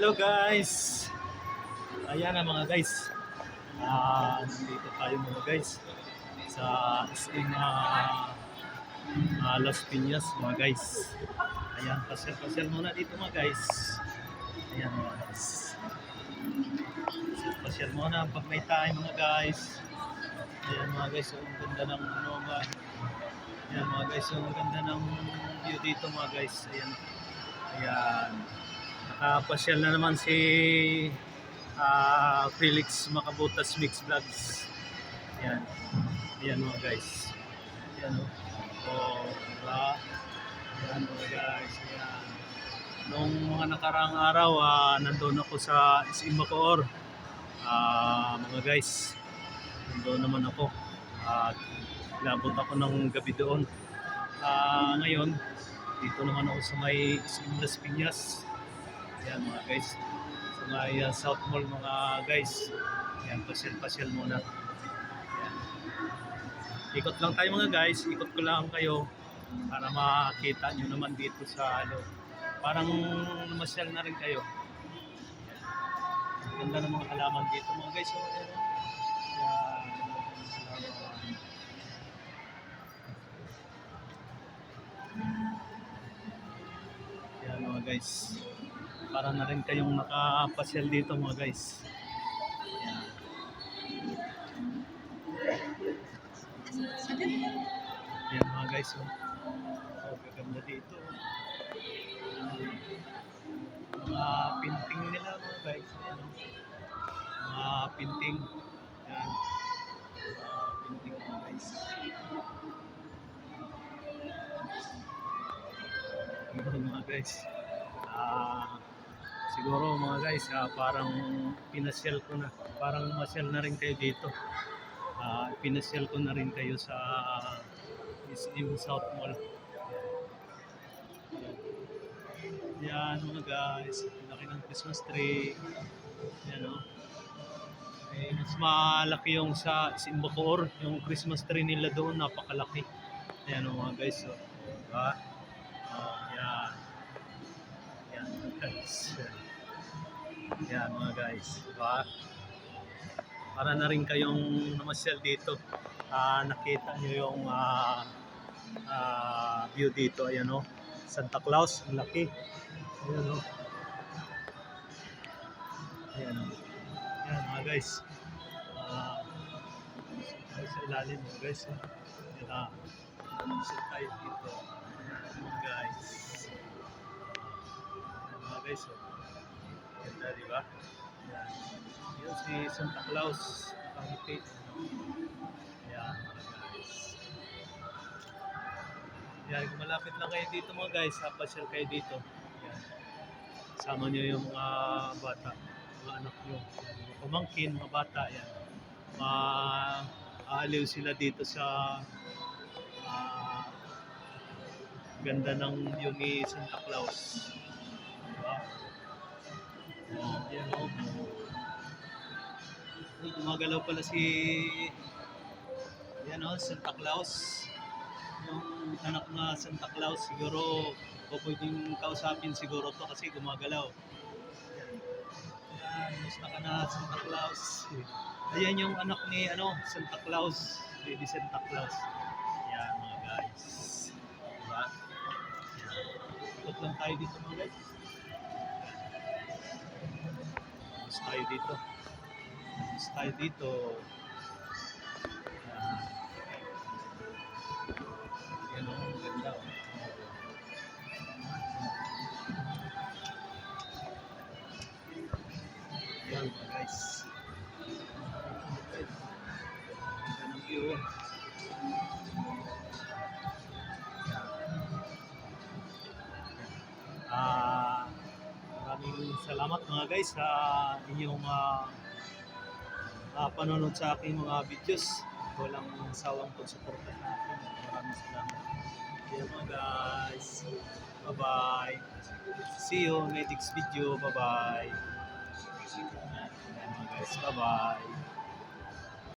Hello guys. Ayan na mga guys. Nandito tayo mga guys sa SM Las Piñas mga guys. Ayan, pasyal muna dito mga guys. Ayan mga guys. Pasyal muna pag may time mga guys. Ayan mga guys, ang ganda ng ano ba. Ayan mga guys, ang ganda ng view dito mga guys. Ayan. Ayan. Nakapasyal na naman si Felix Makabutas Mix Vlogs. Ayan. Ayan mga guys. Ayan o. Oh, diba? Ayan mga guys. Ayan. Noong mga nakaraang araw, nandun ako sa SM Bacoor. Mga guys. Nandun naman ako. Labot ako ng gabi doon. Ngayon, dito naman ako sa may SM Las Piñas. Ayan mga guys. Sa may South Mall mga guys. Ayan, pasyal muna. Ayan. Ikot lang tayo mga guys. Ikot ko lang kayo para makita nyo naman dito sa ano. Parang namasyal na rin kayo. Ayan. Ganda ng mga halaman dito mga guys. So, ayan. Ayan mga guys. Para na rin kayong nakapasyal dito mga guys. Ayan mga guys. Oh, gaganda dito. Mga pinting nila mga guys. Ayan, mga pinting. Ayan. Pinting mga guys. Ayan mga guys. Siguro mga guys, parang pinasyal ko na. Parang masyal na rin kayo dito. Pinasyal ko na rin kayo sa SM South Mall. Yan mga guys, laki ng Christmas tree. Yan o. Mas malaki yung sa SM Bacoor, yung Christmas tree nila doon, napakalaki. Yan o mga guys. So, diba? Yan. Yan mga guys. Yan mga guys. Diba? Para na rin kayong namasyal dito. Nakita nyo yung view dito. Ayan o. Santa Claus. Ang laki. Ayan o. Ayan o. Ayan mga guys. Sa ilalim mga guys. Ayan sit tayo dito. Ayan mga guys. Ayan mga guys. Ganda diba? Ayan. Yun si Santa Claus. Nakangiti. Ayan mga guys. Ayan, kung malapit lang kayo dito mga guys, pasyal kayo dito. Ayan. Sama nyo yung mga bata, mga anak nyo, mga pamangkin, mga bata. Ayan. Aaliw sila dito sa ganda ng view ni Santa Claus. Diba? Ayan o. Gumagalaw pala si yan o, Santa Claus. Yung anak na Santa Claus siguro o pwedeng kausapin siguro to kasi gumagalaw. Yan, musta ka na Santa Claus. Ayan yung anak ni Santa Claus, baby Santa Claus. Yan mga guys. Diba? Ikot lang tayo dito mga guys. Musta tayo dito. Tayo dito. Yan o, ganda o. Yan guys. Ganda ng view. Maraming salamat mga guys sa inyong panonood sa aking mga videos. Walang sawang pagsuporta sa akin. Maraming salamat. Kaya mga guys, bye bye. See you in the next video. Bye bye. Mga guys, bye bye.